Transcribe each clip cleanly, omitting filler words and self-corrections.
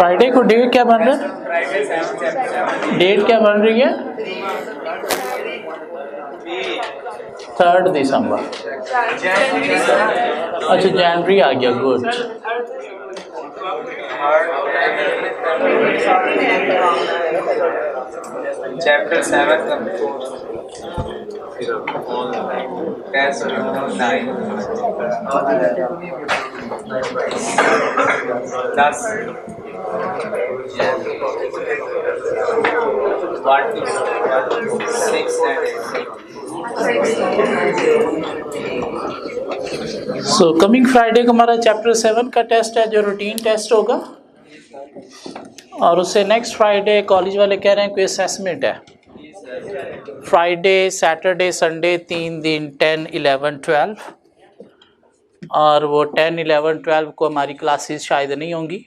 Friday को date क्या बन रहा है? डेट क्या बन रही है? 3 दिसंबर। अच्छा, जनवरी आ गया, गुड। चैप्टर 7 का सो कमिंग फ्राइडे को हमारा चैप्टर 7 का टेस्ट है, जो रूटीन टेस्ट होगा। और उससे नेक्स्ट फ्राइडे कॉलेज वाले कह रहे हैं कोई असेसमेंट है। फ्राइडे, सैटरडे, संडे 3 दिन 10, 11, 12। और वो 10, 11, 12 को हमारी क्लासेस शायद नहीं होंगी,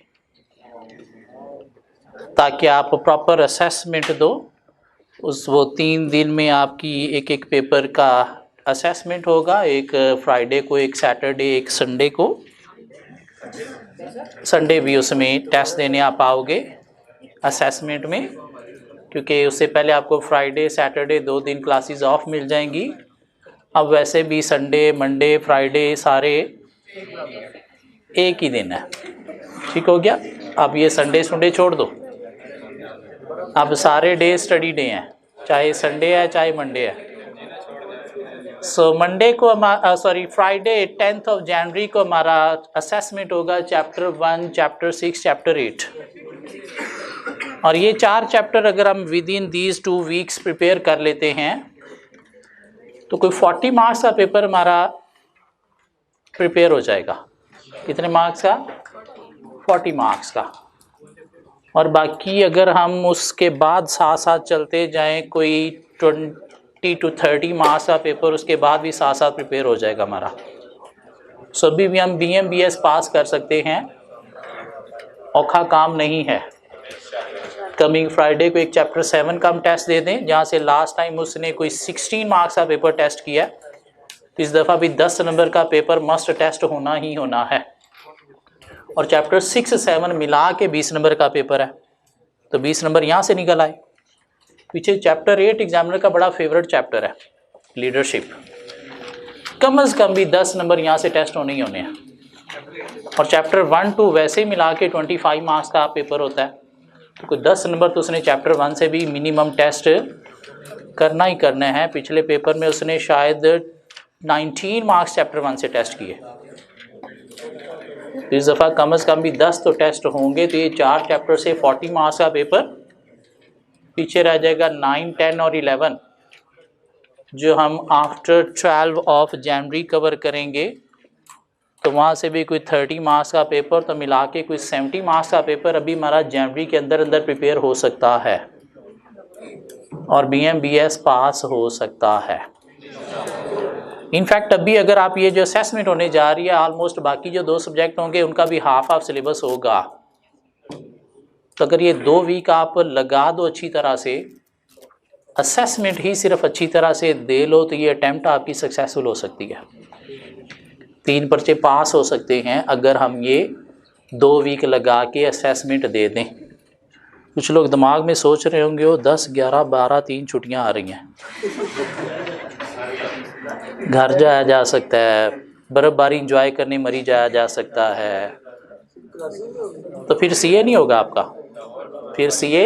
ताकि आप प्रॉपर असेसमेंट दो। वो 3 दिन में आपकी एक एक पेपर का असेसमेंट होगा, एक फ्राइडे को, एक सैटरडे, एक संडे को। संडे भी उसमें टेस्ट देने आप आओगे असेसमेंट में, क्योंकि उससे पहले आपको फ्राइडे, सैटरडे 2 दिन क्लासेस ऑफ मिल जाएंगी। अब वैसे भी संडे, मंडे, फ्राइडे सारे एक ही दिन है। ठीक हो गया? अब ये संडे छोड़ दो, अब सारे डे स्टडी डे हैं, चाहे संडे है चाहे मंडे है। सो मंडे को फ्राइडे 10th of January को हमारा असेसमेंट होगा चैप्टर 1, चैप्टर 6, चैप्टर 8। और ये 4 चैप्टर अगर हम with in these 2 weeks prepare कर लेते हैं तो कोई 40 मार्क्स का पेपर हमारा प्रिपेयर हो जाएगा। कितने मार्क्स का? 40 मार्क्स का। और बाकी अगर हम उसके बाद साथ साथ चलते जाएं, कोई 20 to 30 मार्क्स का पेपर उसके बाद भी साथ साथ प्रिपेयर हो जाएगा हमारा। सो अभी भी हम BM BS पास कर सकते हैं, औखा काम नहीं है। कमिंग फ्राइडे को एक चैप्टर 7 का हम टेस्ट दे दें, जहाँ से लास्ट टाइम उसने कोई 16 मार्क्स का पेपर टेस्ट किया, तो इस दफ़ा भी 10 नंबर का पेपर मस्ट टेस्ट होना ही होना है। और चैप्टर 6, 7 मिला के 20 नंबर का पेपर है, तो 20 नंबर यहाँ से निकल आए। पीछे चैप्टर 8 एग्जामिनर का बड़ा फेवरेट चैप्टर है, लीडरशिप। कम से कम भी 10 नंबर यहाँ से टेस्ट होने ही होने हैं। और चैप्टर 1 2 वैसे ही मिला के 25 मार्क्स का पेपर होता है, तो कोई 10 नंबर तो उसने चैप्टर 1 से भी मिनिमम टेस्ट करना ही करना है। पिछले पेपर में उसने शायद 19 मार्क्स चैप्टर 1 से टेस्ट किए, तो इस दफ़ा कम से कम भी 10 तो टेस्ट होंगे। तो ये 4 चैप्टर से 40 मार्क्स का पेपर, पीछे रह जाएगा 9, 10 और 11, जो हम आफ्टर 12 of January कवर करेंगे। तो वहाँ से भी कोई 30 मार्क्स का पेपर, तो मिला के कोई 70 मार्क्स का पेपर अभी हमारा जनवरी के अंदर अंदर प्रिपेयर हो सकता है, और BM BS पास हो सकता है। इनफैक्ट अभी अगर आप ये जो असेसमेंट होने जा रही है, ऑलमोस्ट बाकी जो 2 सब्जेक्ट होंगे उनका भी हाफ सिलेबस होगा। तो अगर ये 2 वीक आप लगा दो अच्छी तरह से, असेसमेंट ही सिर्फ अच्छी तरह से दे लो, तो ये अटैम्प्ट आपकी सक्सेसफुल हो सकती है। 3 पर्चे पास हो सकते हैं अगर हम ये 2 वीक लगा के असेसमेंट दे दें। कुछ लोग दिमाग में सोच रहे होंगे वो 10, 11, 12, 3 छुट्टियां आ रही हैं, घर जाया जा सकता है, बर्फबारी इंजॉय करने मरी जाया जा सकता है, तो फिर CA नहीं होगा आपका, फिर CA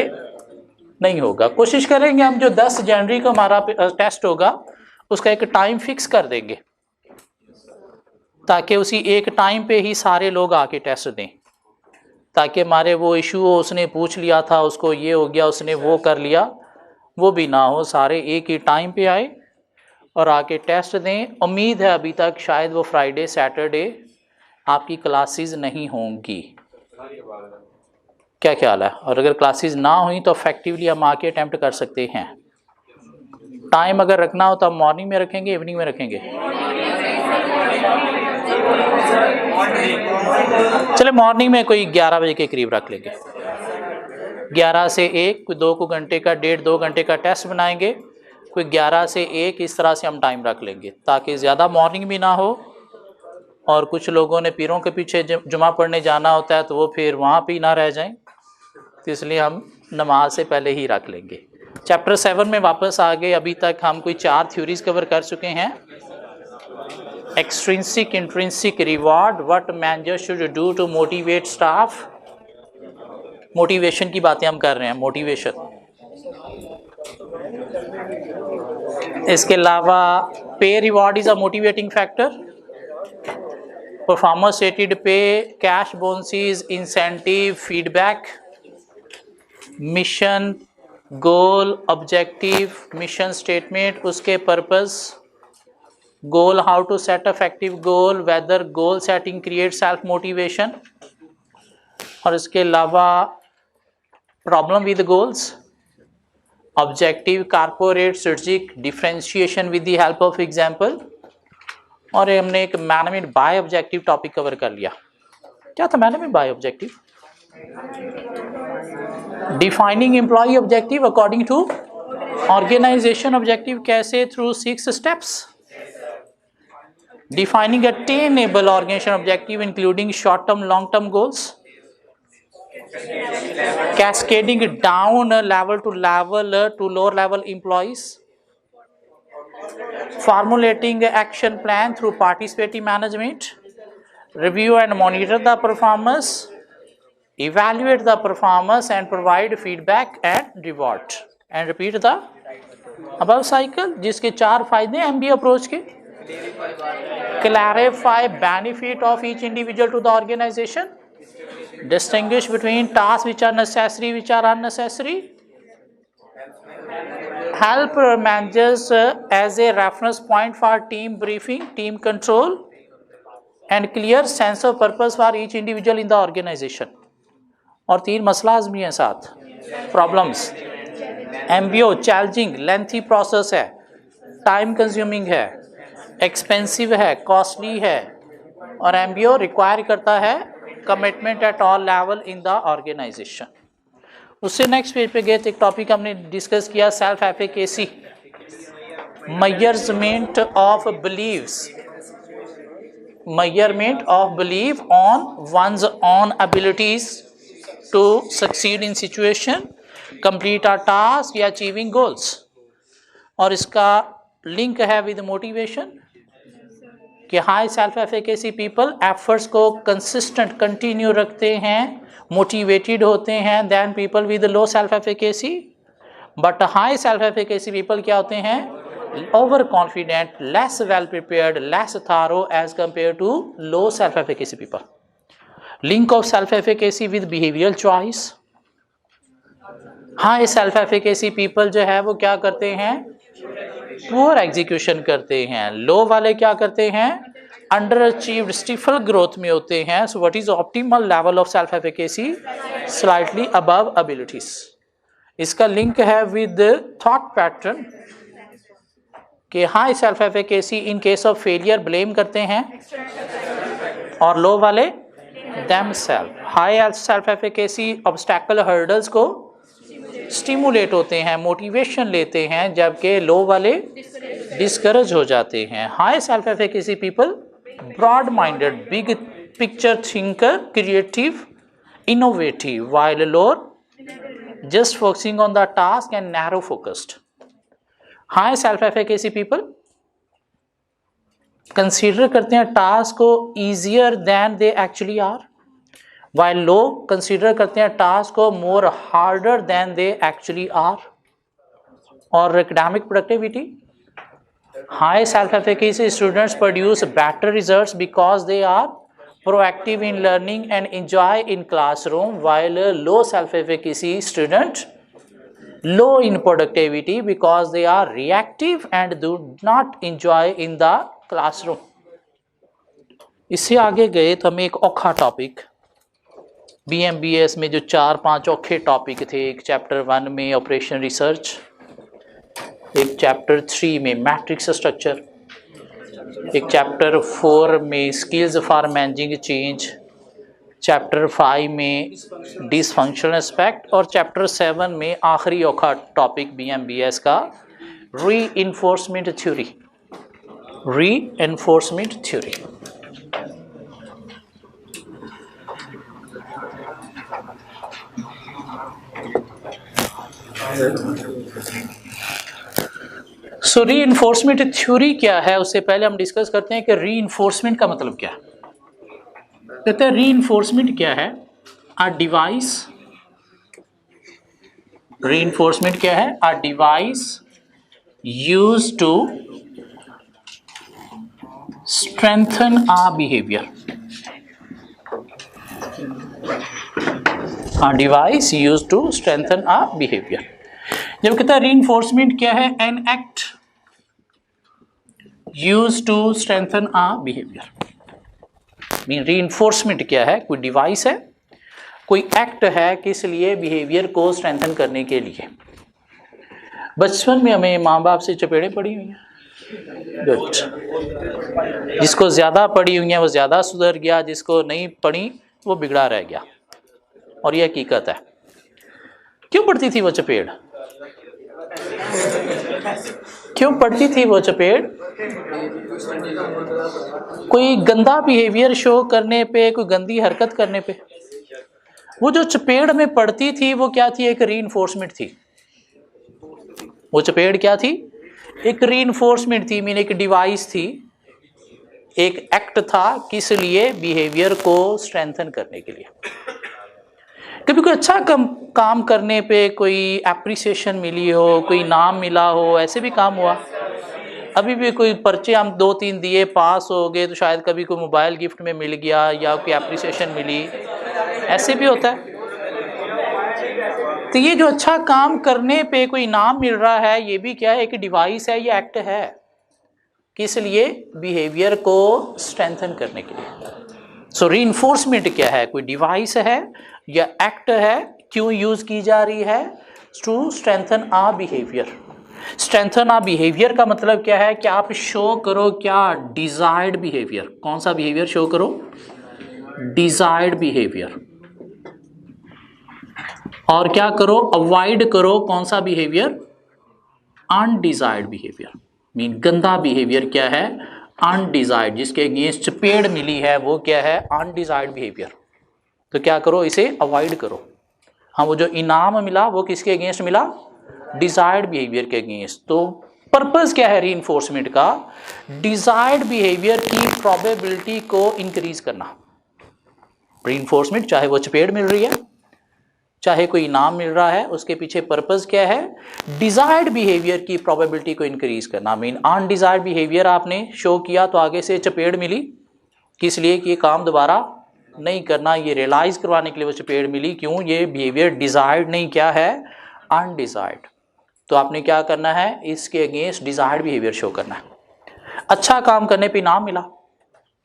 नहीं होगा। कोशिश करेंगे हम जो 10 जनवरी को हमारा टेस्ट होगा उसका एक टाइम फिक्स कर देंगे, ताकि उसी एक टाइम पे ही सारे लोग आके टेस्ट दें, ताकि हमारे वो इशू हो, उसने पूछ लिया था, उसको ये हो गया, उसने वो कर लिया, वो भी ना हो। सारे एक ही टाइम पे आए और आके टेस्ट दें। उम्मीद है अभी तक शायद वो फ्राइडे, सैटरडे आपकी क्लासेस नहीं होंगी। क्या ख्याल है? और अगर क्लासेस ना हुई तो इफेक्टिवली हम आके अटैम्प्ट कर सकते हैं। टाइम अगर रखना हो तो हम मॉर्निंग में रखेंगे, इवनिंग में रखेंगे? चले मॉर्निंग में कोई 11 बजे के करीब रख लेंगे। 11 से 1 कोई 2 घंटे का, 1.5-2 घंटे का टेस्ट बनाएंगे। कोई 11 से 1 इस तरह से हम टाइम रख लेंगे, ताकि ज़्यादा मॉर्निंग भी ना हो। और कुछ लोगों ने पीरों के पीछे जुमा पढ़ने जाना होता है, तो वो फिर वहाँ पे ही ना रह जाएं। तो इसलिए हम नमाज से पहले ही रख लेंगे। चैप्टर 7 में वापस आ गए। अभी तक हम कोई 4 थ्योरीज कवर कर चुके हैं। Extrinsic, intrinsic reward, what manager should do to motivate staff. Motivation की बातें हम कर रहे हैं, मोटिवेशन। इसके अलावा pay reward is a motivating factor. Performance rated pay, cash bonuses, incentive, feedback, mission, goal, objective, mission statement, उसके purpose, goal, how to set effective goal, whether goal setting create self motivation. और इसके अलावा problem with goals, objective, corporate, strategic, differentiation with the help of example. और हमने एक management by objective topic cover कर लिया। क्या था management by objective? Defining employ objective according to organisation objective, कैसे? Through 6 steps. Defining attainable organisation objective including short term, long term goals. Cascading down level to lower level employees. Formulating action plan through participative management. Review and monitor the performance. Evaluate the performance and provide feedback and reward. And repeat the above cycle, जिसके 4 फायदे MBA approach के। Clarify benefit of each individual to the organization. Distinguish between tasks which are necessary, which are unnecessary. Help managers as a reference point for team briefing, team control, and clear sense of purpose for each individual in the organization. और 3 मसलाज भी हैं साथ। Problems, MBO challenging, lengthy process है, time consuming है, expensive है, costly है, और MBO require करता है commitment at all level in the organisation. उससे नेक्स्ट पेज पे गए तो एक टॉपिक हमने डिस्कस किया, self efficacy, measurement of beliefs, measurement of belief on one's own abilities to succeed in situation, complete a task या achieving goals। और इसका लिंक है विद मोटिवेशन कि high self efficacy people efforts को consistent, continue रखते हैं, motivated होते हैं then people with low self efficacy. But high self efficacy people क्या होते हैं? Over confident, less well prepared, less thorough as compare to low self efficacy people. Link of self efficacy with behavioural choice. High self efficacy people जो है वो क्या करते हैं? Poor execution करते हैं। लो वाले क्या करते हैं? अंडर अचीव्ड, स्टिफल ग्रोथ में होते हैं। So what is optimal level of self efficacy? Slightly above abilities. इसका लिंक है विद थॉट पैटर्न कि high self efficacy in case of failure blame करते हैं और लो वाले themselves. High self efficacy obstacle hurdles को स्टिमुलेट होते हैं, मोटिवेशन लेते हैं, जबकि लो वाले डिस्करेज हो जाते हैं। High self efficacy people broad minded, big picture thinker, creative, innovative, while lower just focusing on the task and narrow focused. High self efficacy people consider करते हैं टास्क को easier than they actually are, while low consider करते हैं task को more harder than they actually are. और academic productivity, high self efficacy students produce better results because they are proactive in learning and enjoy in classroom, while low self efficacy student low in productivity because they are reactive and do not enjoy in the classroom. इससे आगे गए तो हमें एक औखा topic BMBS में जो 4-5 औखे topic थे, एक चैप्टर 1 में ऑपरेशन रिसर्च, एक चैप्टर 3 में मैट्रिक्स स्ट्रक्चर, एक चैप्टर 4 में skills for managing change, chapter 5 में डिसफंक्शनल एस्पेक्ट, और चैप्टर 7 में आखिरी औखा टॉपिक BMBS का रीइंफोर्समेंट थ्योरी। रीइंफोर्समेंट थ्योरी सो रीइंफोर्समेंट थ्योरी क्या है, उससे पहले हम डिस्कस करते हैं कि रीइंफोर्समेंट का मतलब क्या है। कहते हैं रीइंफोर्समेंट क्या है, अ डिवाइस, रीइंफोर्समेंट क्या है, a device used to strengthen a behaviour, a device used to strengthen a behaviour. जब कहता है रीइंफोर्समेंट क्या है, an act used to strengthen a behaviour. Mean reinforcement क्या है, कोई डिवाइस है, कोई एक्ट है किस लिए, बिहेवियर को स्ट्रेंथन करने के लिए। बचपन में हमें माँ बाप से चपेड़ें पड़ी हुई हैं, गुड। जिसको ज्यादा पड़ी हुई हैं वो ज्यादा सुधर गया, जिसको नहीं पड़ी वो बिगड़ा रह गया, और ये हकीकत है। क्यों पड़ती थी वो चपेड़, क्यों पड़ती थी वो चपेड़? कोई गंदा बिहेवियर शो करने पे, कोई गंदी हरकत करने पे। वो जो चपेड़ में पड़ती थी वो क्या थी, एक रीइंफोर्समेंट थी। वो चपेड़ क्या थी, एक रीइंफोर्समेंट थी, मीन एक डिवाइस थी, एक एक्ट था, किस लिए, बिहेवियर को स्ट्रेंथन करने के लिए। कभी कोई अच्छा काम करने पे कोई एप्रिसिएशन मिली हो, कोई नाम मिला हो, ऐसे भी काम हुआ। अभी भी कोई पर्चे हम 2-3 दिए, पास हो गए, तो शायद कभी कोई मोबाइल गिफ्ट में मिल गया या कोई एप्रिसिएशन मिली, ऐसे भी होता है। तो ये जो अच्छा काम करने पे कोई नाम मिल रहा है, ये भी क्या है, एक डिवाइस है, ये एक्ट है, किस लिए, बिहेवियर को स्ट्रेंथन करने के लिए। सो रीइंफोर्समेंट क्या है, कोई डिवाइस है या एक्ट है, क्यों यूज की जा रही है, to strengthen a behaviour. Strengthen a behaviour का मतलब क्या है कि आप शो करो क्या, डिजायर्ड बिहेवियर। कौन सा बिहेवियर शो करो, डिजायर्ड बिहेवियर। और क्या करो, अवॉइड करो कौन सा बिहेवियर, अनडिजायर्ड बिहेवियर। मीन गंदा बिहेवियर क्या है, अनडिजायर्ड, जिसके अगेंस्ट चपेड़ मिली है वो क्या है, अनडिजायर्ड बिहेवियर। तो क्या करो, इसे अवॉइड करो। हाँ, वो जो इनाम मिला वो किसके अगेंस्ट मिला, डिजायर्ड बिहेवियर के अगेंस्ट। तो पर्पस क्या है रीइंफोर्समेंट का, डिजायर्ड बिहेवियर की प्रोबेबिलिटी को इंक्रीज करना। रीइंफोर्समेंट, चाहे वो चपेड़ मिल रही है, चाहे कोई इनाम मिल रहा है, उसके पीछे पर्पस क्या है, डिजायर्ड बिहेवियर की प्रोबेबिलिटी को इंक्रीज करना। मीन अनडिजायर्ड बिहेवियर आपने शो किया तो आगे से चपेड़ मिली, किस लिए कि ये काम दोबारा नहीं करना, ये रियलाइज करवाने के लिए वो चपेड़ मिली। क्यों, ये बिहेवियर डिजायर्ड नहीं, क्या है, अनडिजायर्ड। तो आपने क्या करना है, इसके अगेंस्ट डिजायर्ड बिहेवियर शो करना है। अच्छा काम करने पे इनाम मिला,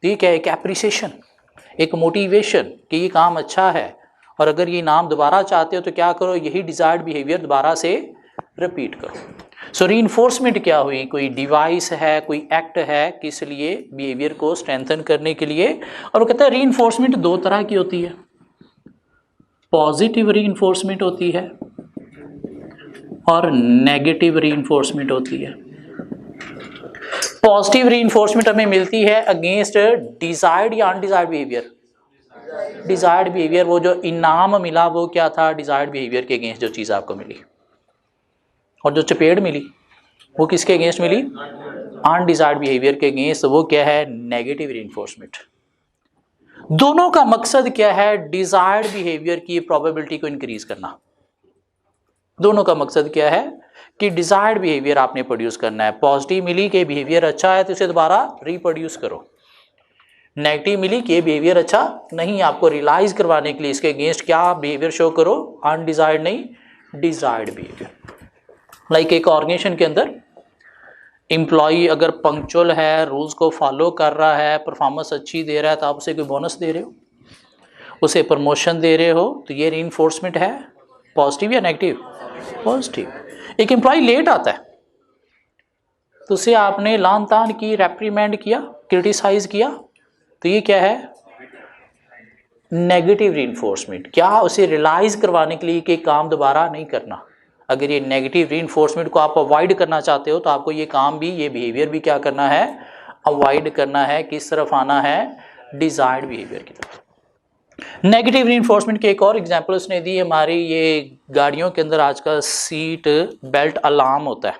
ठीक है, एक एप्रिसिएशन, एक मोटिवेशन कि ये काम अच्छा है, और अगर ये इनाम दोबारा चाहते हो तो क्या करो, यही डिजायर्ड बिहेवियर दोबारा से रिपीट करो। सो रीइंफोर्समेंट क्या हुई, कोई डिवाइस है, कोई एक्ट है, किस लिए, बिहेवियर को स्ट्रेंथन करने के लिए। और वो कहता है रीइंफोर्समेंट 2 तरह की होती है, पॉजिटिव रीइंफोर्समेंट होती है और नेगेटिव रीइंफोर्समेंट होती है। पॉजिटिव रीइंफोर्समेंट हमें मिलती है अगेंस्ट डिजायर्ड या अनडिजायर्ड बिहेवियर। डिजायर्ड बिहेवियर, वो जो इनाम मिला वो क्या था, डिजायर्ड बिहेवियर के अगेंस्ट जो चीज आपको मिली। और जो चपेड़ मिली वो किसके अगेंस्ट मिली, अनडिजायर्ड बिहेवियर के अगेंस्ट, वो क्या है, नेगेटिव रीइंफोर्समेंट। दोनों का मकसद क्या है, डिजायर्ड बिहेवियर की प्रोबेबिलिटी को इंक्रीज करना। दोनों का मकसद क्या है कि डिजायर्ड बिहेवियर आपने प्रोड्यूस करना है। पॉजिटिव मिली कि बिहेवियर अच्छा है तो इसे दोबारा रिप्रोड्यूस करो, नेगेटिव मिली कि बिहेवियर अच्छा नहीं, आपको रियलाइज करवाने के लिए इसके अगेंस्ट क्या बिहेवियर शो करो, अनडिजायर्ड नहीं, डिजायर्ड बिहेवियर। लाइक एक ऑर्गेनाइजेशन के अंदर एम्प्लॉय अगर पंक्चुअल है, रूल्स को फॉलो कर रहा है, परफॉर्मेंस अच्छी दे रहा है, तो आप उसे कोई बोनस दे रहे हो, उसे प्रमोशन दे रहे हो, तो ये रीइंफोर्समेंट है, पॉजिटिव या नेगेटिव, पॉजिटिव। एक एम्प्लॉय लेट आता है तो उसे आपने लान तान की, रेप्रीमेंड किया, क्रिटिसाइज किया, तो ये क्या है, नेगेटिव रीइंफोर्समेंट। क्या, उसे रियलाइज करवाने के लिए कि काम दोबारा नहीं करना। अगर ये नेगेटिव रीइंफोर्समेंट को आप अवॉइड करना चाहते हो तो आपको ये काम भी, ये बिहेवियर भी क्या करना है, अवॉइड करना है। किस तरफ आना है, डिजायर्ड बिहेवियर की तरफ। नेगेटिव रीइंफोर्समेंट की एक और एग्जांपल उसने दी, हमारी ये गाड़ियों के अंदर आज का सीट बेल्ट अलार्म होता है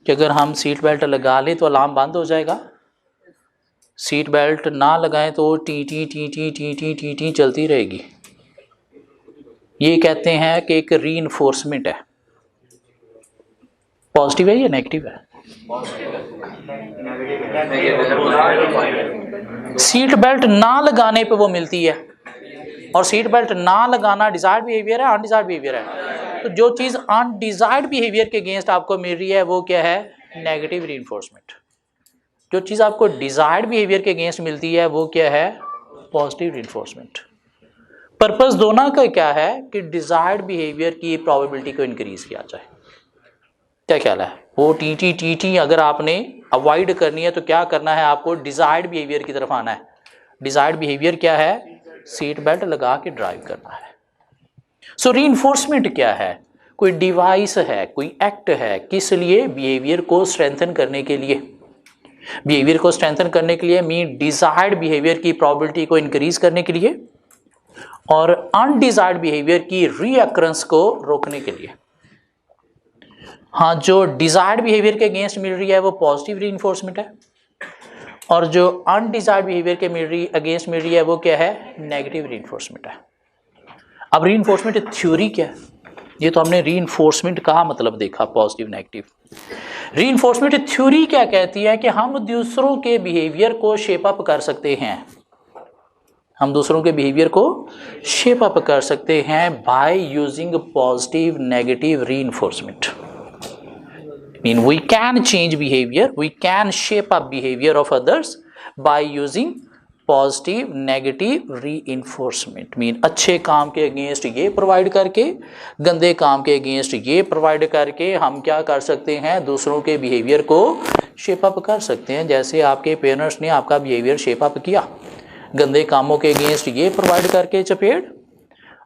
कि अगर हम सीट बेल्ट लगा लें तो अलार्म बंद हो जाएगा, सीट बेल्ट ना लगाएं तो T T T T T T T T चलती रहेगी। ये कहते हैं कि एक रीइंफोर्समेंट है। पॉजिटिव है या नेगेटिव है? सीट बेल्ट ना लगाने पे वो मिलती है, और सीट बेल्ट ना लगाना डिजायर्ड बिहेवियर है, अनडिजायर्ड बिहेवियर है। तो जो चीज अनडिजायर्ड बिहेवियर के अगेंस्ट आपको मिल रही है वो क्या है? Negative reinforcement. जो चीज आपको डिजायर्ड बिहेवियर के अगेंस्ट मिलती है वो क्या है? Positive reinforcement. पर्पस दोनों का क्या है कि डिजायर्ड बिहेवियर की प्रोबेबिलिटी को इंक्रीज किया जाए। क्या ख्याल है? वो टी टी टी टी अगर आपने अवॉइड करनी है तो क्या करना है? आपको डिजायर्ड बिहेवियर की तरफ आना है। डिजायर्ड बिहेवियर क्या है? सीट बेल्ट लगा के ड्राइव करना है। सो रीइंफोर्समेंट क्या है? कोई डिवाइस है, कोई एक्ट है, किस लिए? बिहेवियर को स्ट्रेंथन करने के लिए। बिहेवियर को स्ट्रेंथन करने के लिए मीन डिजायर्ड बिहेवियर की प्रोबेबिलिटी को इंक्रीज करने के लिए और अनडिजायर्ड बिहेवियर की रीअकरेंस को रोकने के लिए। हाँ, जो डिजायर्ड बिहेवियर के अगेंस्ट मिल रही है वो पॉजिटिव रीइंफोर्समेंट है, और जो अनडिजायर्ड बिहेवियर के अगेंस्ट मिल रही है वो क्या है? नेगेटिव रीइंफोर्समेंट है। अब रीइंफोर्समेंट थ्योरी क्या है? ये तो हमने रीइंफोर्समेंट का मतलब देखा, पॉजिटिव नेगेटिव। रीइंफोर्समेंट थ्योरी क्या कहती है कि हम दूसरों के बिहेवियर को शेप अप कर सकते हैं। हम दूसरों के बिहेवियर को शेप अप कर सकते हैं by using positive negative reinforcement. Mean we can change behavior, we can shape up behavior of others by using positive negative reinforcement। Mean अच्छे काम के अगेंस्ट ये प्रोवाइड करके, गंदे काम के अगेंस्ट ये प्रोवाइड करके हम क्या कर सकते हैं? दूसरों के बिहेवियर को शेप अप कर सकते हैं। जैसे आपके पेरेंट्स ने आपका बिहेवियर शेप अप किया, गंदे कामों के अगेंस्ट ये प्रोवाइड करके चपेट,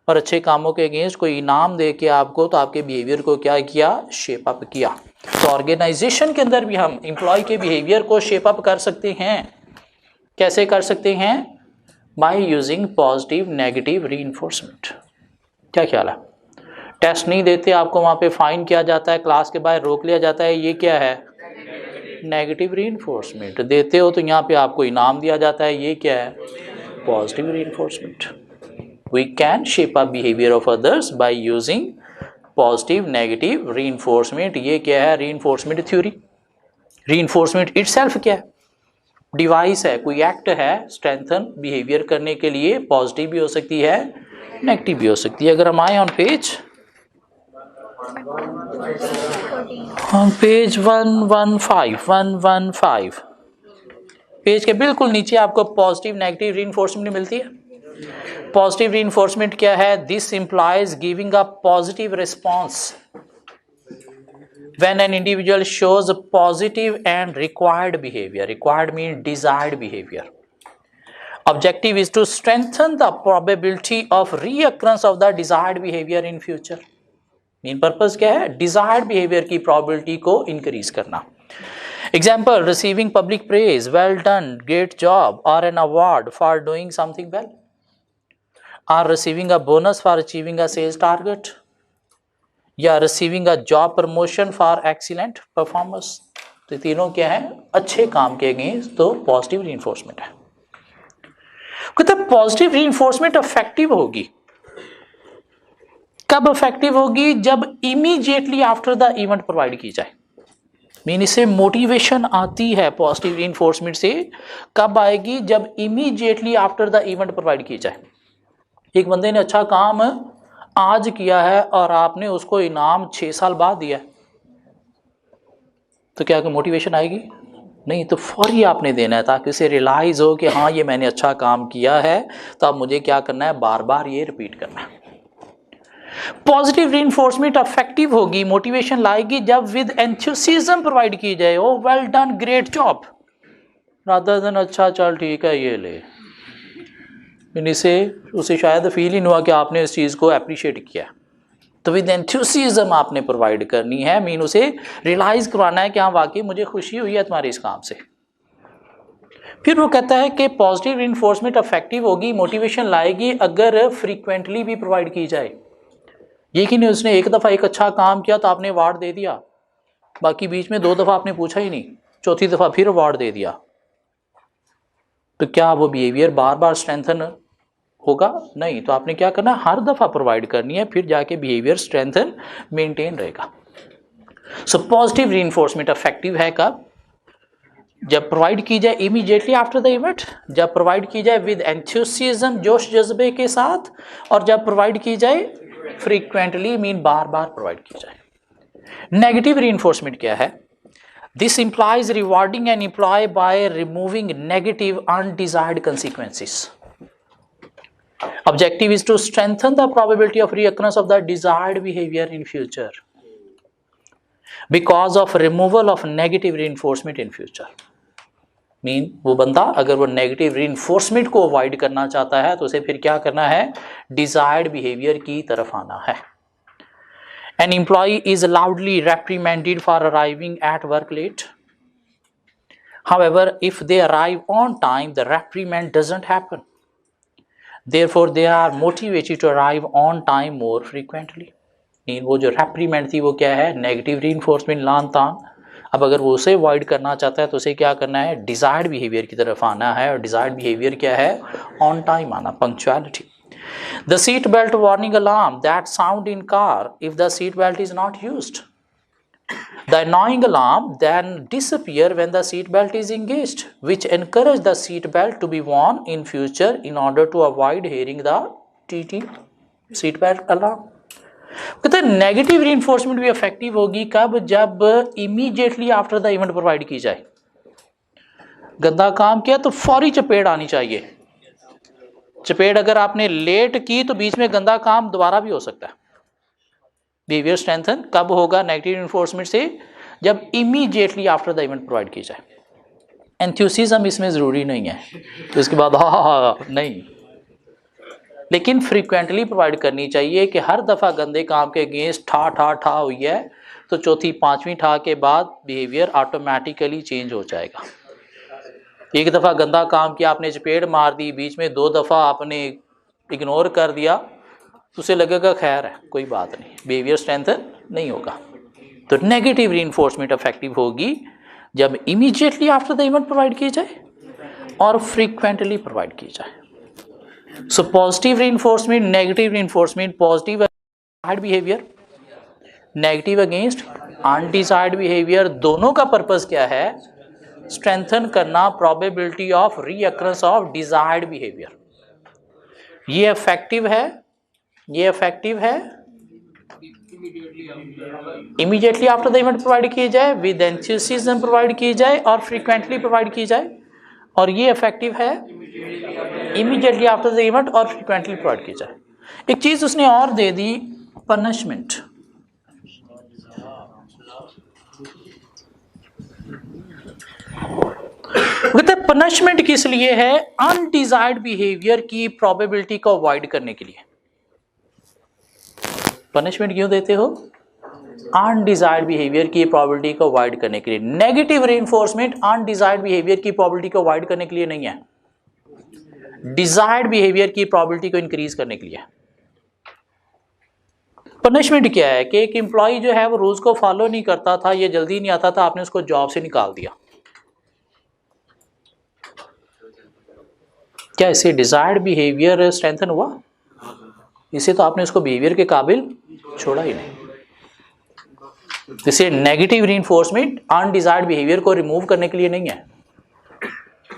और अच्छे कामों के अगेंस्ट कोई इनाम दे के आपको, तो आपके बिहेवियर को क्या किया? शेप अप किया। तो ऑर्गेनाइजेशन के अंदर भी हम एम्प्लॉय के बिहेवियर को शेप अप कर सकते हैं। कैसे कर सकते हैं? By using positive negative reinforcement. क्या ख्याल है? टेस्ट नहीं देते आपको, वहां पे फाइन किया जाता है, क्लास के बाहर रोक लिया जाता है, ये क्या है? Negative reinforcement. देते हो तो यहाँ पे आपको इनाम दिया जाता है, ये क्या है? Positive reinforcement. We can shape up behavior of others by using positive negative reinforcement। ये क्या है? reinforcement theory। reinforcement itself क्या है? डिवाइस है, कोई एक्ट है स्ट्रेंथन बिहेवियर करने के लिए। पॉजिटिव भी हो सकती है, नेगेटिव भी हो सकती है। अगर हम आए ऑन पेज 115 पेज के बिल्कुल नीचे आपको पॉजिटिव नेगेटिव रीइंफोर्समेंट मिलती है। पॉजिटिव रीइंफोर्समेंट क्या है? This implies giving a positive response when an individual shows a positive and required behavior। required means desired behavior। objective is to strengthen the probability of reoccurrence of the desired behavior in future। Main purpose क्या है? desired behavior की probability को increase करना। example, receiving public praise, well done, great job, or an award for doing something well, or receiving a bonus for achieving a sales target, या receiving a job promotion for excellent performance। तो तीनों क्या है? अच्छे काम के against तो positive reinforcement है। कहते हैं पॉजिटिव रीइंफोर्समेंट इफेक्टिव होगी कब? इफेक्टिव होगी जब immediately after the event provide की जाए। मीन इससे मोटिवेशन आती है पॉजिटिव रीइंफोर्समेंट से। कब आएगी? जब immediately after the event provide की जाए। एक बंदे ने अच्छा काम आज किया है और आपने उसको इनाम 6 साल बाद दिया, तो क्या मोटिवेशन आएगी? नहीं। तो फौरी आपने देना है ताकि उसे रियलाइज हो कि हाँ ये मैंने अच्छा काम किया है, तो अब मुझे क्या करना है? बार बार ये रिपीट करना है। पॉजिटिव रीइंफोर्समेंट इफेक्टिव होगी, मोटिवेशन लाएगी जब विद एंथुसियाज्म प्रोवाइड की जाए। Oh well done, great job, rather than अच्छा चल ठीक है ये ले। इसे उसे शायद फील ही नहीं हुआ कि आपने इस चीज़ को अप्रिशिएट किया। तो विद एंथुसियाज्म आपने प्रोवाइड करनी है। मीन उसे रियलाइज करवाना है कि हाँ वाकई मुझे खुशी हुई है तुम्हारे इस काम से। फिर वो कहता है कि पॉजिटिव रिइंफोर्समेंट इफेक्टिव होगी, मोटिवेशन लाएगी अगर फ्रीक्वेंटली भी प्रोवाइड की जाए। ये कि नहीं उसने एक दफ़ा एक अच्छा काम किया तो आपने अवार्ड दे दिया, बाकी बीच में 2 दफ़ा आपने पूछा ही नहीं, चौथी दफ़ा फिर अवार्ड दे दिया, तो क्या वो बिहेवियर बार बार स्ट्रेंथन होगा? नहीं। तो आपने क्या करना, हर दफ़ा प्रोवाइड करनी है, फिर जाके बिहेवियर स्ट्रेंथन मेंटेन रहेगा। सो पॉजिटिव रिइंफोर्समेंट इफेक्टिव है कब? जब प्रोवाइड की जाए इमीडिएटली आफ्टर द इवेंट, जब प्रोवाइड की जाए विद एंथुसियाज्म, जोश जज्बे के साथ, और जब प्रोवाइड की जाए फ्रीक्वेंटली, मीन बार बार प्रोवाइड की जाए। नेगेटिव रिइंफोर्समेंट क्या है? This implies rewarding an employee by removing negative undesired consequences. Objective is to strengthen the probability of reoccurrence of the desired behavior in future because of removal of negative reinforcement in future. Mean वो बंदा अगर वो negative reinforcement को avoid करना चाहता है तो उसे फिर क्या करना है, डिजायर्ड बिहेवियर की तरफ आना है। An employee is loudly reprimanded for arriving at work late. However, if they arrive on time, the reprimand doesn't happen. Therefore, they are motivated to arrive on time more frequently. Mean वो जो reprimand थी वो क्या है, negative reinforcement, लान तान। अब अगर वो उसे अवॉइड करना चाहता है तो उसे क्या करना है, डिजायर्ड बिहेवियर की तरफ आना है। और डिजायर्ड बिहेवियर क्या है, ऑन टाइम आना, punctuality. The seat belt warning alarm that sound in car if the seat belt is not used. The annoying alarm then disappear when the seat belt is engaged, which encourage the seat belt to be worn in future in order to avoid hearing the TT seat belt alarm. कहते हैं negative reinforcement भी effective होगी कब, जब immediately after the event provide की जाए। गंदा काम किया तो फौरी चपेट आनी चाहिए। चपेट अगर आपने लेट की तो बीच में गंदा काम दोबारा भी हो सकता है। बिहेवियर स्ट्रेंथन कब होगा नेगेटिव रिइंफोर्समेंट से, जब immediately after the event provide की जाए। एंथुसिज्म इसमें ज़रूरी नहीं है, तो इसके बाद हाँ नहीं, लेकिन फ्रीक्वेंटली प्रोवाइड करनी चाहिए कि हर दफ़ा गंदे काम के अगेंस्ट ठा ठा ठा हुई है तो चौथी पांचवी ठा के बाद बिहेवियर ऑटोमेटिकली चेंज हो जाएगा। एक दफ़ा गंदा काम किया, आपने चपेट मार दी, बीच में 2 दफ़ा आपने इग्नोर कर दिया, तो उसे लगेगा खैर है कोई बात नहीं, बिहेवियर स्ट्रेंथ नहीं होगा। तो नेगेटिव रीइंफोर्समेंट इफेक्टिव होगी जब immediately after the event provide की जाए और फ्रीक्वेंटली प्रोवाइड की जाए। So positive reinforcement, negative reinforcement, positive desired behaviour, negative against undesired behaviour, दोनों का पर्पस क्या है, स्ट्रेंथन करना probability of recurrence of desired behaviour. ये इफेक्टिव है, ये इफेक्टिव है immediately after the event provide की जाए, विद एंथुसियाज्म प्रोवाइड की जाए और फ्रीक्वेंटली प्रोवाइड की जाए, और ये इफेक्टिव है इमीडिएटली आफ्टर द इवेंट और फ्रीक्वेंटली प्रोवाइड की जाए। एक चीज उसने और दे दी, पनिशमेंट। पनिशमेंट किस लिए है, अनडिजायर्ड बिहेवियर की प्रोबेबिलिटी को अवॉइड करने के लिए। पनिशमेंट क्यों देते हो, अनडिजायर्ड बिहेवियर की प्रोबेबिलिटी को अवॉइड करने के लिए। नेगेटिव रीइंफोर्समेंट अनडिजायर्ड बिहेवियर की प्रोबेबिलिटी को अवॉइड करने के लिए नहीं है, डिजायर्ड बिहेवियर की प्रोबेबिलिटी को इंक्रीज करने के लिए। पनिशमेंट क्या है कि एक एम्प्लॉय जो है वो रूल्स को फॉलो नहीं करता था, ये जल्दी नहीं आता था, आपने उसको जॉब से निकाल दिया, क्या इससे डिजायर्ड बिहेवियर स्ट्रेंथन हुआ? इसे तो आपने उसको बिहेवियर के काबिल छोड़ा ही नहीं। इसे नेगेटिव रीइंफोर्समेंट अनडिजायर्ड बिहेवियर को रिमूव करने के लिए नहीं है,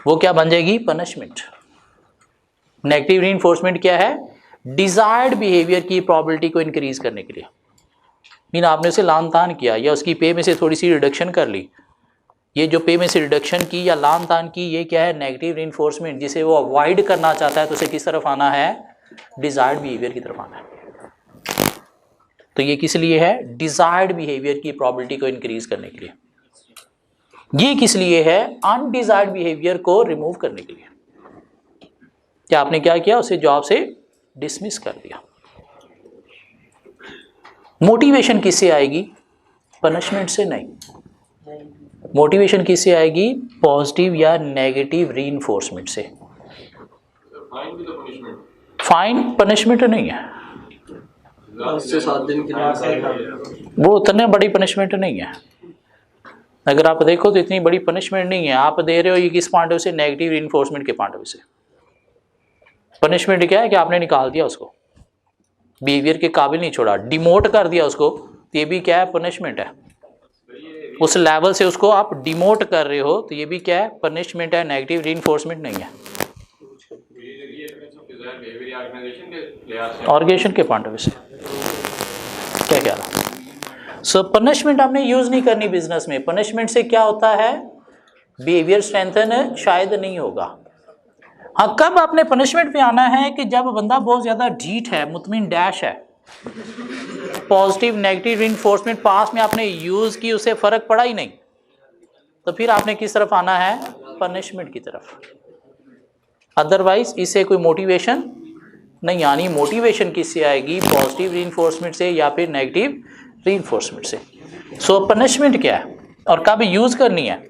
वो क्या बन जाएगी, पनिशमेंट। नेगेटिव रीइंफोर्समेंट क्या है, डिजायर्ड बिहेवियर की प्रोबेबिलिटी को इंक्रीज करने के लिए। मीन आपने उसे लान तान किया या उसकी पे में से थोड़ी सी रिडक्शन कर ली, ये जो पे में से रिडक्शन की या लान तान की, ये क्या है, नेगेटिव रीइंफोर्समेंट, जिसे वो अवॉइड करना चाहता है तो उसे किस तरफ आना है, डिजायर्ड बिहेवियर की तरफ आना है। तो ये किस लिए है, डिजायर्ड बिहेवियर की प्रोबेबिलिटी को इंक्रीज करने के लिए। ये किस लिए है, अनडिजायर्ड बिहेवियर को रिमूव करने के लिए। क्या आपने क्या किया, उसे जॉब से डिसमिस कर दिया। मोटिवेशन किससे आएगी, पनिशमेंट से नहीं। मोटिवेशन किससे आएगी? पॉजिटिव या नेगेटिव रीइंफोर्समेंट से। फाइन पनिशमेंट नहीं है, 5 से 7 दिन के लिए वो उतने बड़ी पनिशमेंट नहीं है। अगर आप देखो तो इतनी बड़ी पनिशमेंट नहीं है। आप दे रहे हो ये किस पॉइंट ऑफ से? नेगेटिव रीइंफोर्समेंट के पॉइंट ऑफ से। पनिशमेंट क्या है कि आपने निकाल दिया उसको, बिहेवियर के काबिल नहीं छोड़ा, डिमोट कर दिया उसको, तो ये भी क्या है? पनिशमेंट है। उस लेवल से उसको आप डिमोट कर रहे हो तो ये भी क्या है? पनिशमेंट है, नेगेटिव रीइंफोर्समेंट नहीं है। ऑर्गेनाइजेशन के पॉइंट ऑफ से क्या कह रहा? सो पनिशमेंट हमने यूज नहीं करनी बिजनेस में। पनिशमेंट से क्या होता है? बिहेवियर स्ट्रेंथन शायद नहीं होगा। हाँ, कब आपने पनिशमेंट पे आना है कि जब बंदा बहुत ज्यादा ढीठ है, मुतमिन डैश है, पॉजिटिव नेगेटिव रीइंफोर्समेंट पास में आपने यूज की, उससे फर्क पड़ा ही नहीं, तो फिर आपने किस तरफ आना है? पनिशमेंट की तरफ। अदरवाइज इससे कोई मोटिवेशन नहीं आनी। मोटिवेशन किससे आएगी? पॉजिटिव रीइंफोर्समेंट से या फिर नेगेटिव रीइंफोर्समेंट से। सो पनिशमेंट क्या है और कब यूज करनी है?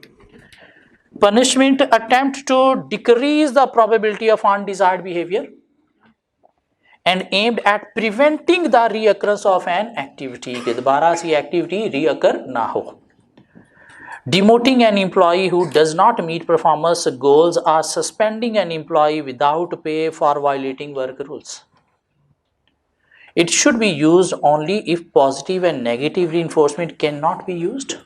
Punishment attempt to decrease the probability of undesired behavior and aimed at preventing the reoccurrence of an activity कि दोबारा सी एक्टिविटी reoccur ना हो। Demoting an employee who does not meet performance goals or suspending an employee without pay for violating work rules. It should be used only if positive and negative reinforcement cannot be used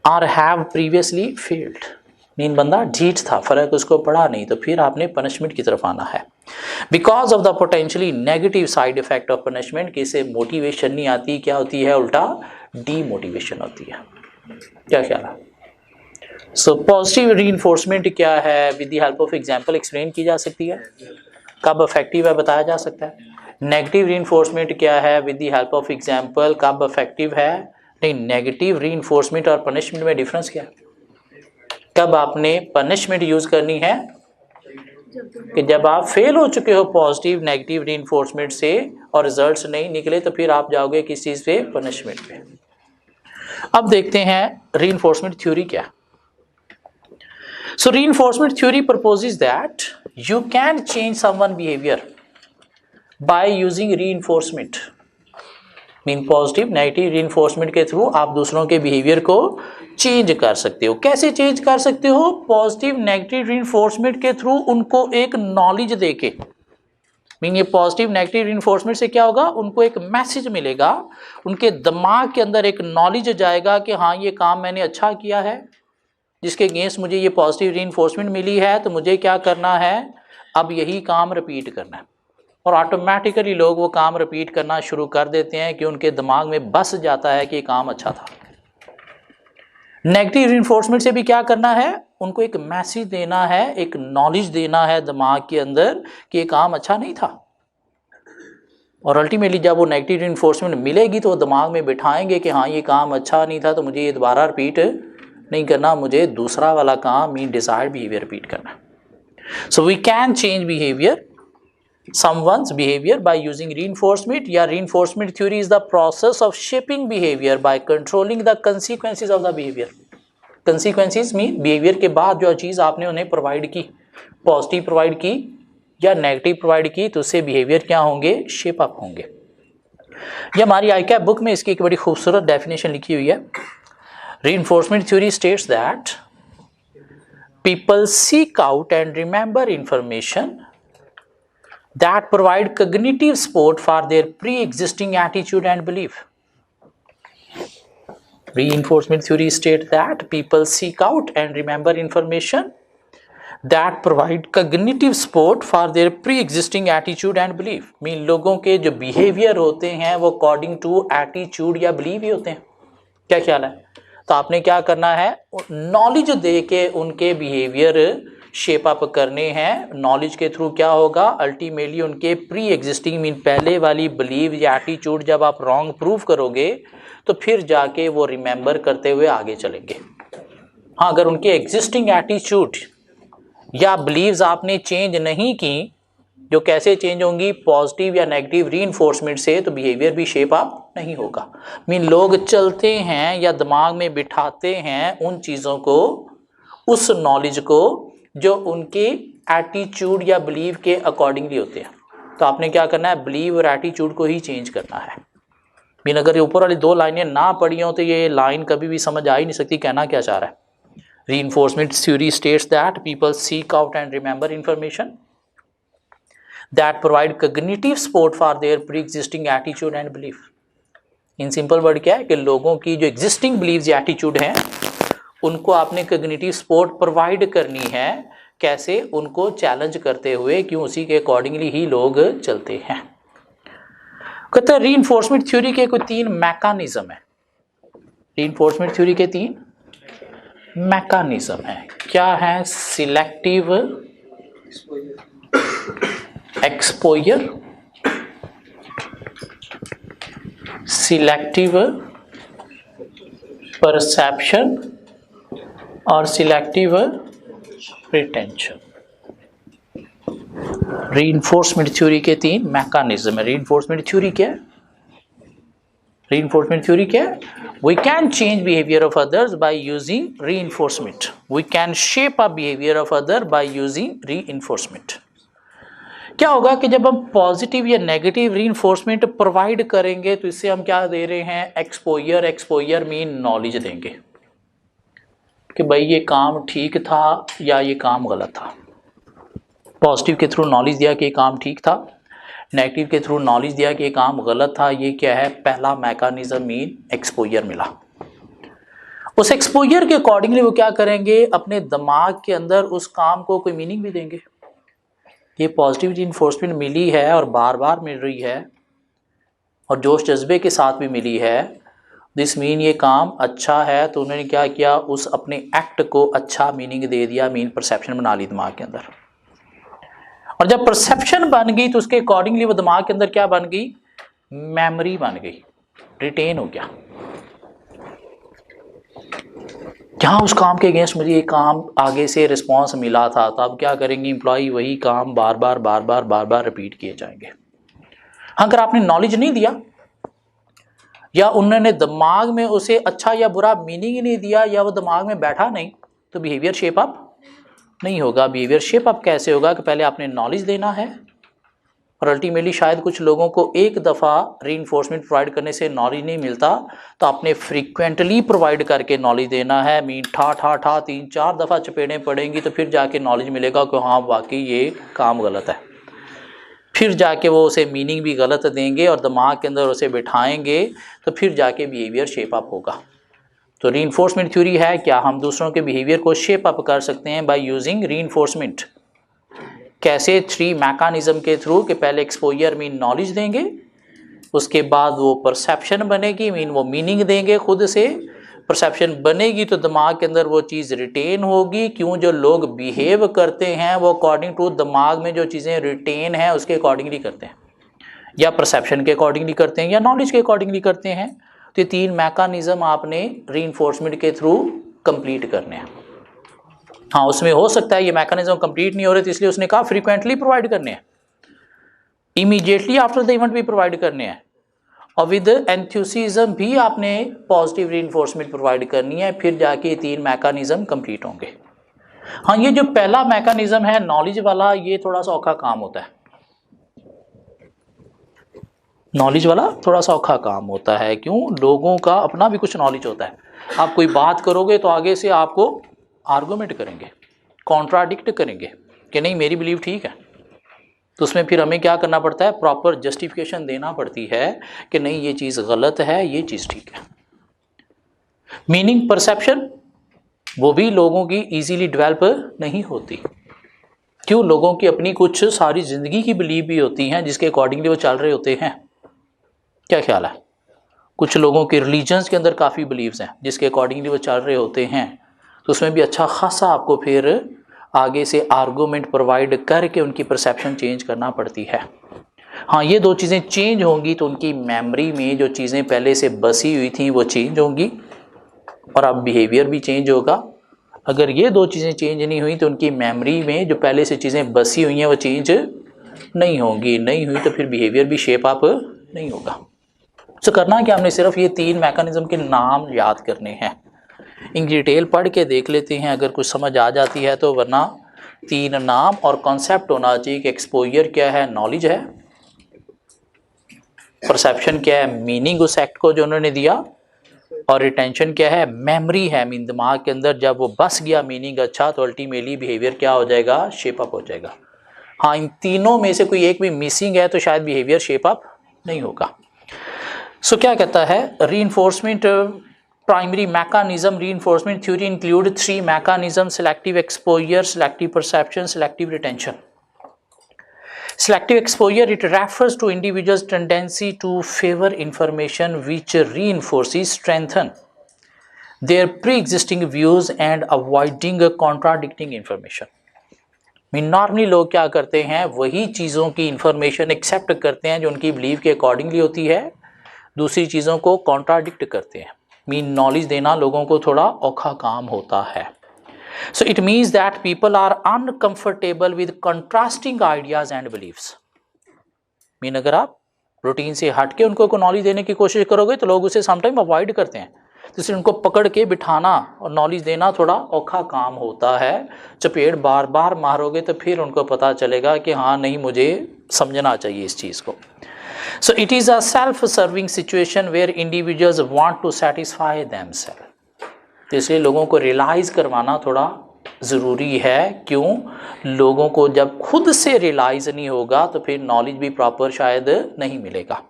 और have previously failed. Mean बंदा ढीठ था, फर्क उसको पड़ा नहीं, तो फिर आपने पनिशमेंट की तरफ आना है। Because of the potentially negative side effect of punishment, किसे मोटिवेशन नहीं आती, क्या होती है? उल्टा डीमोटिवेशन होती है। क्या ख्याल है? सो पॉजिटिव रीइंफोर्समेंट क्या है? With the help of example explain की जा सकती है। कब इफेक्टिव है बताया जा सकता है। नेगेटिव रीइंफोर्समेंट क्या है? With the help of example कब इफेक्टिव है? नहीं, नेगेटिव रीइंफोर्समेंट और पनिशमेंट में डिफरेंस क्या है? कब आपने पनिशमेंट यूज करनी है? कि जब आप फेल हो चुके हो पॉजिटिव नेगेटिव रीइंफोर्समेंट से और रिजल्ट्स नहीं निकले, तो फिर आप जाओगे किस चीज पे? पनिशमेंट पे। अब देखते हैं रीइंफोर्समेंट थ्योरी क्या है। So reinforcement theory proposes that you can change someone behaviour by using reinforcement. Mean positive negative reinforcement के थ्रू आप दूसरों के बिहेवियर को चेंज कर सकते हो। कैसे चेंज कर सकते हो? पॉजिटिव नेगेटिव रीइंफोर्समेंट के थ्रू उनको एक नॉलेज देके। मीन ये पॉजिटिव नेगेटिव रीइंफोर्समेंट से क्या होगा? उनको एक मैसेज मिलेगा, उनके दिमाग के अंदर एक नॉलेज जाएगा कि हाँ ये काम मैंने अच्छा किया है, जिसके अगेंस्ट मुझे ये पॉजिटिव रीइंफोर्समेंट मिली है, तो मुझे क्या करना है? अब यही काम रिपीट करना है। और ऑटोमेटिकली लोग वो काम रिपीट करना शुरू कर देते हैं कि उनके दिमाग में बस जाता है कि ये काम अच्छा था। नेगेटिव रीइंफोर्समेंट से भी क्या करना है? उनको एक मैसेज देना है, एक नॉलेज देना है दिमाग के अंदर कि ये काम अच्छा नहीं था। और अल्टीमेटली जब वो नेगेटिव रीइंफोर्समेंट मिलेगी तो वो दिमाग में बिठाएंगे कि हाँ ये काम अच्छा नहीं था, तो मुझे ये दोबारा रिपीट नहीं करना, मुझे दूसरा वाला काम मीन डिजायर्ड बिहेवियर रिपीट करना। So we can change behaviour someone's behavior by using reinforcement, या reinforcement theory is the process of shaping behavior by controlling the consequences of the behavior. Consequences mean behavior के बाद जो चीज़ आपने उन्हें provide की, positive provide की या negative provide की, तो उससे बिहेवियर क्या होंगे? शेप अप होंगे। ये हमारी ICAP बुक में इसकी एक बड़ी खूबसूरत डेफिनेशन लिखी हुई है। Reinforcement theory states that people seek out and remember information that provide cognitive support for their pre-existing attitude and belief. Reinforcement theory states that people seek out and remember information that provide cognitive support for their pre-existing attitude and belief. Mean लोगों के जो behaviour होते हैं वो according to attitude या believe ही होते हैं। क्या ख्याल है? तो आपने क्या करना है? नॉलेज दे के उनके बिहेवियर शेप अप करने हैं। नॉलेज के थ्रू क्या होगा? अल्टीमेटली उनके प्री एग्जिस्टिंग मीन पहले वाली बिलीव या एटीट्यूड जब आप रॉन्ग प्रूव करोगे तो फिर जाके वो रिमेंबर करते हुए आगे चलेंगे। हाँ, अगर उनके एग्जिस्टिंग एटीट्यूड या बिलीव्स आपने चेंज नहीं की जो कैसे चेंज होंगी, पॉजिटिव या नेगेटिव रीइंफोर्समेंट से, तो बिहेवियर भी शेप अप नहीं होगा। मीन लोग चलते हैं या दिमाग में बिठाते हैं उन चीज़ों को, उस नॉलेज को जो उनके एटीट्यूड या बिलीव के अकॉर्डिंगली होते हैं। तो आपने क्या करना है, बिलीव और एटीट्यूड को ही चेंज करना है। मीन अगर ये ऊपर वाली दो लाइनें ना पढ़ी हो तो ये लाइन कभी भी समझ आ ही नहीं सकती कहना क्या चाह रहा है। Reinforcement theory states that people seek out and remember information that provide cognitive support for their pre-existing attitude and belief. In simple word क्या है कि लोगों की जो एग्जिस्टिंग बिलीव्स या एटीट्यूड हैं उनको आपने कॉग्निटिव सपोर्ट प्रोवाइड करनी है। कैसे, उनको चैलेंज करते हुए, क्यों, उसी के अकॉर्डिंगली ही लोग चलते हैं। कहते हैं रीइंफोर्समेंट थ्योरी के कोई 3 मैकेनिज्म है। रीइंफोर्समेंट थ्योरी के 3 मैकेनिज्म है। क्या है, सिलेक्टिव एक्सपोजर, सिलेक्टिव परसेप्शन और सिलेक्टिव रिटेंशन। रीइंफोर्समेंट थ्योरी के 3 मैकेनिज्म है। रीइंफोर्समेंट थ्योरी क्या है? Reinforcement theory क्या है? We can change behavior of others by using reinforcement. We can shape up behavior of other by using reinforcement. क्या होगा कि जब हम पॉजिटिव या नेगेटिव रीइंफोर्समेंट प्रोवाइड करेंगे तो इससे हम क्या दे रहे हैं, एक्सपोजर। एक्सपोजर मीन नॉलेज देंगे कि भाई ये काम ठीक था या ये काम गलत था। पॉजिटिव के थ्रू नॉलेज दिया कि ये काम ठीक था, नेगेटिव के थ्रू नॉलेज दिया कि ये काम गलत था। ये क्या है, पहला मैकेनिज्म मीन एक्सपोजर मिला। उस एक्सपोजर के अकॉर्डिंगली वो क्या करेंगे, अपने दिमाग के अंदर उस काम को कोई मीनिंग भी देंगे। ये पॉजिटिव रीइंफोर्समेंट मिली है और बार बार मिल रही है और जोश जज्बे के साथ भी मिली है। दिस मीन ये काम अच्छा है, तो उन्होंने क्या किया, उस अपने एक्ट को अच्छा मीनिंग दे दिया, मीन परसेप्शन बना ली दिमाग के अंदर। और जब परसेप्शन बन गई तो उसके अकॉर्डिंगली वो दिमाग के अंदर क्या बन गई, मेमोरी बन गई, रिटेन हो गया। जहाँ उस काम के अगेंस्ट मुझे ये काम आगे से रिस्पांस मिला था, तो अब क्या करेंगे एम्प्लॉय, वही काम बार बार रिपीट किए जाएंगे। अगर आपने नॉलेज नहीं दिया या उन्होंने दिमाग में उसे अच्छा या बुरा मीनिंग ही नहीं दिया या वो दिमाग में बैठा नहीं, तो बिहेवियर शेप अप नहीं होगा। बिहेवियर शेप अप कैसे होगा कि पहले आपने नॉलेज देना है और अल्टीमेटली शायद कुछ लोगों को एक दफ़ा रीइंफोर्समेंट प्रोवाइड करने से नॉलेज नहीं मिलता, तो आपने फ्रीक्वेंटली प्रोवाइड करके नॉलेज देना है। मीन ठा 3-4 दफ़ा चपेड़ें पड़ेंगी तो फिर जाके नॉलेज मिलेगा कि हाँ वाकई ये काम गलत है। फिर जाके वो उसे मीनिंग भी गलत देंगे और दिमाग के अंदर उसे बिठाएंगे, तो फिर जाके बिहेवियर शेप अप होगा। तो रीइंफोर्समेंट थ्योरी है क्या, हम दूसरों के बिहेवियर को शेप अप कर सकते हैं बाय यूजिंग रीइंफोर्समेंट। कैसे, 3 मैकेनिज्म के थ्रू कि पहले एक्सपोजर मीन नॉलेज देंगे, उसके बाद वो परसेप्शन बनेगी मीन वो मीनिंग देंगे खुद से, परसेप्शन बनेगी तो दिमाग के अंदर वो चीज़ रिटेन होगी। क्यों, जो लोग बिहेव करते हैं वो अकॉर्डिंग टू दिमाग में जो चीज़ें रिटेन हैं उसके अकॉर्डिंगली करते हैं, या परसेप्शन के अकॉर्डिंगली करते हैं या नॉलेज के अकॉर्डिंगली करते हैं। तो ये 3 मैकेनिज्म आपने रीइंफोर्समेंट के थ्रू कंप्लीट करने हैं। हाँ, उसमें हो सकता है ये मैकेनिज्म कंप्लीट नहीं हो रहे, तो इसलिए उसने कहा फ्रीक्वेंटली प्रोवाइड करने हैं, इमीडिएटली आफ्टर द इवेंट भी प्रोवाइड करने हैं, और विद एंथुसिज्म भी आपने पॉजिटिव रीइंफोर्समेंट प्रोवाइड करनी है। फिर जाके 3 मैकेनिज्म कंप्लीट होंगे। हाँ, ये जो पहला मैकेनिज्म है नॉलेज वाला, ये थोड़ा सा औखा काम होता है। नॉलेज वाला थोड़ा सा औखा काम होता है। क्यों, लोगों का अपना भी कुछ नॉलेज होता है। आप कोई बात करोगे तो आगे से आपको आर्गूमेंट करेंगे, कॉन्ट्राडिक्ट करेंगे कि नहीं मेरी बिलीव ठीक है, तो उसमें फिर हमें क्या करना पड़ता है, प्रॉपर जस्टिफिकेशन देना पड़ती है कि नहीं ये चीज़ गलत है, ये चीज़ ठीक है। मीनिंग परसेप्शन वो भी लोगों की इजीली डेवलप नहीं होती। क्यों, लोगों की अपनी कुछ सारी ज़िंदगी की बिलीव भी होती हैं जिसके अकॉर्डिंगली वो चल रहे होते हैं। क्या ख्याल है, कुछ लोगों के रिलीजन्स के अंदर काफ़ी बिलीव्स हैं जिसके अकॉर्डिंगली वो चल रहे होते हैं, तो उसमें भी अच्छा खासा आपको फिर आगे से आर्गूमेंट प्रोवाइड करके उनकी परसेप्शन चेंज करना पड़ती है। हाँ, ये 2 चीज़ें चेंज होंगी तो उनकी मेमोरी में जो चीज़ें पहले से बसी हुई थी वो चेंज होंगी और अब बिहेवियर भी चेंज होगा। अगर ये 2 चीज़ें चेंज नहीं हुई तो उनकी मेमोरी में जो पहले से चीज़ें बसी हुई हैं वो चेंज नहीं होगी, नहीं हुई तो फिर बिहेवियर भी शेप अप नहीं होगा। तो करना क्या, हमने सिर्फ ये 3 मैकेनिज्म के नाम याद करने हैं। इनकी डिटेल पढ़ के देख लेते हैं, अगर कुछ समझ आ जाती है तो, वरना 3 नाम और कॉन्सेप्ट होना चाहिए कि एक्सपोजर क्या है, नॉलेज है, परसेप्शन क्या है, मीनिंग उस एक्ट को जो उन्होंने दिया, और रिटेंशन क्या है, मेमोरी है, मीन दिमाग के अंदर जब वो बस गया मीनिंग अच्छा तो अल्टीमेटली बिहेवियर क्या हो जाएगा, शेप अप हो जाएगा। हाँ, इन तीनों में से कोई एक भी मिसिंग है तो शायद बिहेवियर शेप अप नहीं होगा। सो क्या कहता है, reinforcement primary mechanism, reinforcement theory include 3 mechanism: selective exposure, selective perception, selective retention. Selective exposure, it refers to individual's tendency to favor information which reinforces, strengthen their pre-existing views and avoiding contradicting information. Normally लोग क्या करते हैं, वही चीज़ों की information accept करते हैं जो उनकी बिलीव के अकॉर्डिंगली होती है, दूसरी चीज़ों को कॉन्ट्राडिक्ट करते हैं। नॉलेज देना लोगों को थोड़ा औखा काम होता है। So it means that people are uncomfortable with contrasting ideas and beliefs. अगर आप रूटीन से हट के उनको नॉलेज देने की कोशिश करोगे तो लोग उसे समटाइम अवॉइड करते हैं, तो इसलिए उनको पकड़ के बिठाना और नॉलेज देना थोड़ा औखा काम होता है। चपेट बार बार मारोगे तो फिर उनको पता चलेगा कि हाँ नहीं, मुझे समझना चाहिए इस चीज़ को। So it is a self-serving situation where individuals want to satisfy themselves. तो इसलिए लोगों को रियलाइज़ करवाना थोड़ा ज़रूरी है। क्यों? लोगों को जब खुद से रियलाइज़ नहीं होगा तो फिर नॉलेज भी प्रॉपर शायद नहीं मिलेगा।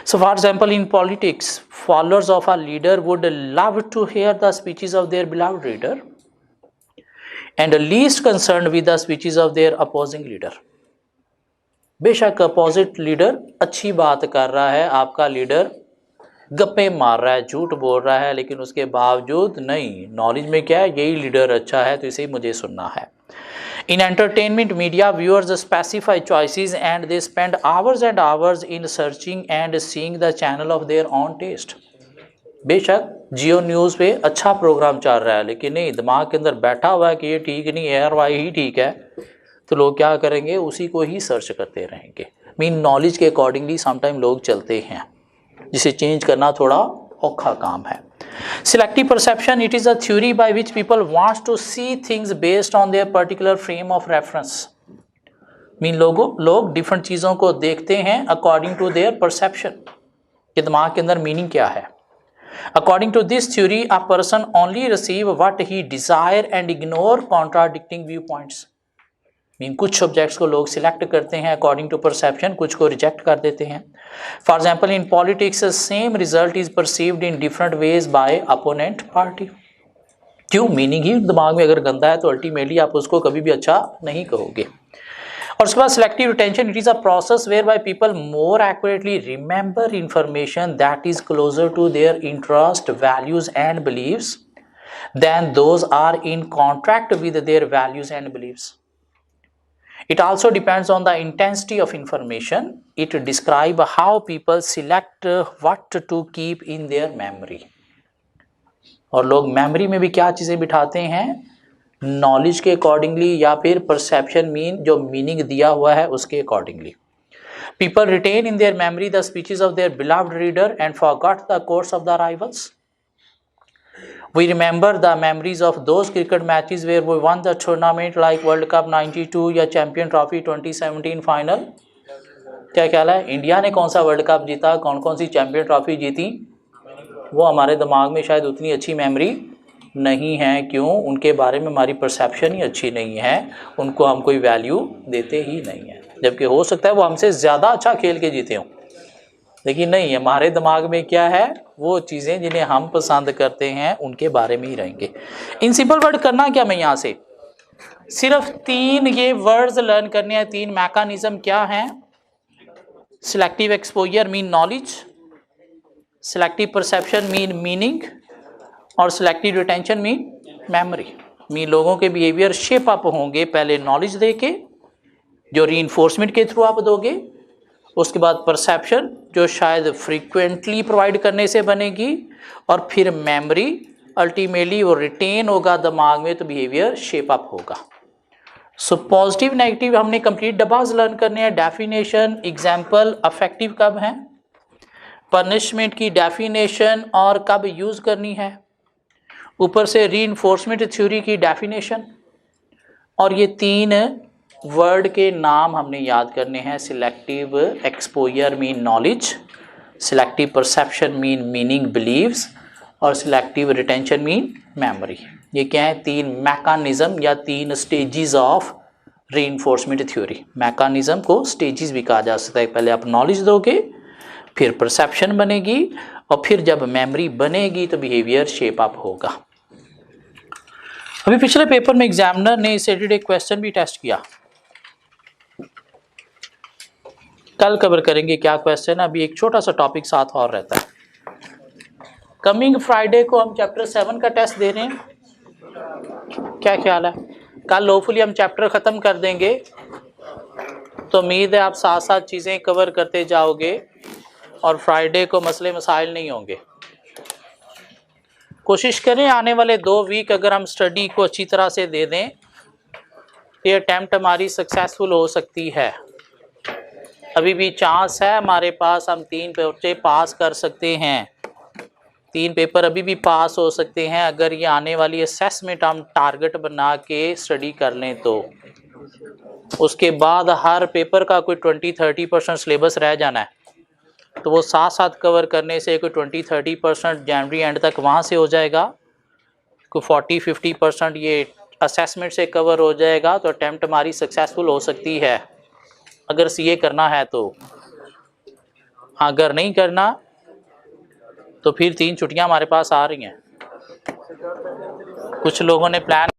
So for example in politics, followers of a leader would love to hear the speeches of their beloved leader and least concerned with the speeches of their opposing leader. बेशक opposite leader अच्छी बात कर रहा है, आपका leader गप्पे मार रहा है, झूठ बोल रहा है, लेकिन उसके बावजूद नहीं, नॉलेज में क्या है, यही लीडर अच्छा है तो इसे मुझे सुनना है। In entertainment media, viewers specify choices and they spend hours and hours in searching and seeing the channel of their own taste. बेशक जियो न्यूज़ पे अच्छा प्रोग्राम चल रहा है, लेकिन नहीं, दिमाग के अंदर बैठा हुआ है कि ये ठीक नहीं है और वाई ही ठीक है, तो लोग क्या करेंगे, उसी को ही सर्च करते रहेंगे। नॉलेज के अकॉर्डिंगली समटाइम लोग चलते हैं, जिसे चेंज करना थोड़ा औखा काम है। Selective perception, it is a theory by which people wants to see things based on their particular frame of reference. लोग डिफरेंट चीज़ों को देखते हैं अकॉर्डिंग टू देयर परसेप्शन, कि दिमाग के अंदर मीनिंग क्या है। According to this theory, a person only receive what he desire and ignore contradicting view points. कुछ सब्जेक्ट्स को लोग सिलेक्ट करते हैं अकॉर्डिंग टू परसेप्शन, कुछ को रिजेक्ट कर देते हैं। For example in politics, same result is perceived in different ways bye opponent party. क्यों? मीनिंग ही दिमाग में अगर गंदा है तो अल्टीमेटली आप उसको कभी भी अच्छा नहीं कहोगे। और उसके बाद selective retention, it is a process whereby people more accurately remember information that is closer to their interest, values and believes than those are in contract with their values and believes. It also depends on the intensity of information. It describes how people select what to keep in their memory. और लोग memory में भी क्या चीज़ें बिठाते हैं, knowledge के accordingly या फिर परसेप्शन जो मीनिंग दिया हुआ है उसके accordingly. People retain in their memory the speeches of their beloved reader and forgot the course of the rivals. We remember the memories of those cricket matches where we won the tournament like World Cup 92 या Champion Trophy 2017 final. क्या ख्याल है, India ने कौन सा world cup जीता, कौन कौन सी चैंपियन ट्रॉफी जीती, वो हमारे दिमाग में शायद उतनी अच्छी मेमोरी नहीं है। क्यों? उनके बारे में हमारी परसेप्शन ही अच्छी नहीं है, उनको हम कोई वैल्यू देते ही नहीं है, जबकि हो सकता है वो हमसे ज़्यादा अच्छा खेल के जीते हों, लेकिन नहीं, हमारे दिमाग में क्या है, वो चीज़ें जिन्हें हम पसंद करते हैं उनके बारे में ही रहेंगे। इन सिंपल वर्ड करना क्या, मैं यहाँ से सिर्फ 3 ये वर्ड्स लर्न करने हैं। 3 मैकेनिज्म क्या हैं? Selective exposure mean knowledge, selective perception mean meaning, और सिलेक्टिव रिटेंशन मीन मेमोरी। लोगों के बिहेवियर शेप अप होंगे पहले नॉलेज दे के, जो रीइंफोर्समेंट के थ्रू आप दोगे, उसके बाद परसेप्शन जो शायद फ्रीक्वेंटली प्रोवाइड करने से बनेगी, और फिर मेमोरी, अल्टीमेटली वो रिटेन होगा दिमाग में तो बिहेवियर शेप अप होगा। सो पॉजिटिव नेगेटिव हमने कंप्लीट डब्बाज लर्न करने हैं। डेफिनेशन, एग्जाम्पल, अफेक्टिव कब हैं, पनिशमेंट की डेफिनेशन और कब यूज़ करनी है, ऊपर से रीइंफोर्समेंट थ्योरी की डेफिनेशन, और ये 3 वर्ड के नाम हमने याद करने हैं। Selective exposure mean knowledge, selective perception mean meaning believes, और सिलेक्टिव रिटेंशन मीन मेमोरी। ये क्या है? 3 मैकानिज़्म या 3 stages of reinforcement theory. Mechanism को स्टेजेस भी कहा जा सकता है। पहले आप नॉलेज दोगे, फिर परसेप्शन बनेगी, और फिर जब मेमोरी बनेगी तो बिहेवियर शेप अप होगा। अभी पिछले पेपर में एग्जामिनर ने इस रिलेटेड एक क्वेश्चन भी टेस्ट किया, कल कवर करेंगे क्या क्वेश्चन है। अभी एक छोटा सा टॉपिक साथ और रहता है। कमिंग फ्राइडे को हम चैप्टर 7 का टेस्ट दे रहे हैं, क्या ख्याल है? कल होपफुली हम चैप्टर ख़त्म कर देंगे, तो उम्मीद है आप साथ साथ चीज़ें कवर करते जाओगे और फ्राइडे को मसले मसाइल नहीं होंगे। कोशिश करें आने वाले 2 वीक अगर हम स्टडी को अच्छी तरह से दे दें, ये अटैम्प्ट हमारी सक्सेसफुल हो सकती है। अभी भी चांस है हमारे पास, हम 3 पेपर पास कर सकते हैं। 3 पेपर अभी भी पास हो सकते हैं अगर ये आने वाली असेसमेंट हम टारगेट बना के स्टडी कर लें तो। उसके बाद हर पेपर का कोई 20-30% सिलेबस रह जाना है, तो वो साथ साथ कवर करने से कोई 20-30% जनवरी एंड तक वहाँ से हो जाएगा, कोई 40-50% ये असेसमेंट से कवर हो जाएगा। तो अटैम्प्ट हमारी सक्सेसफुल हो सकती है अगर सीए करना है तो। अगर नहीं करना तो फिर 3 छुट्टियां हमारे पास आ रही हैं। कुछ लोगों ने प्लान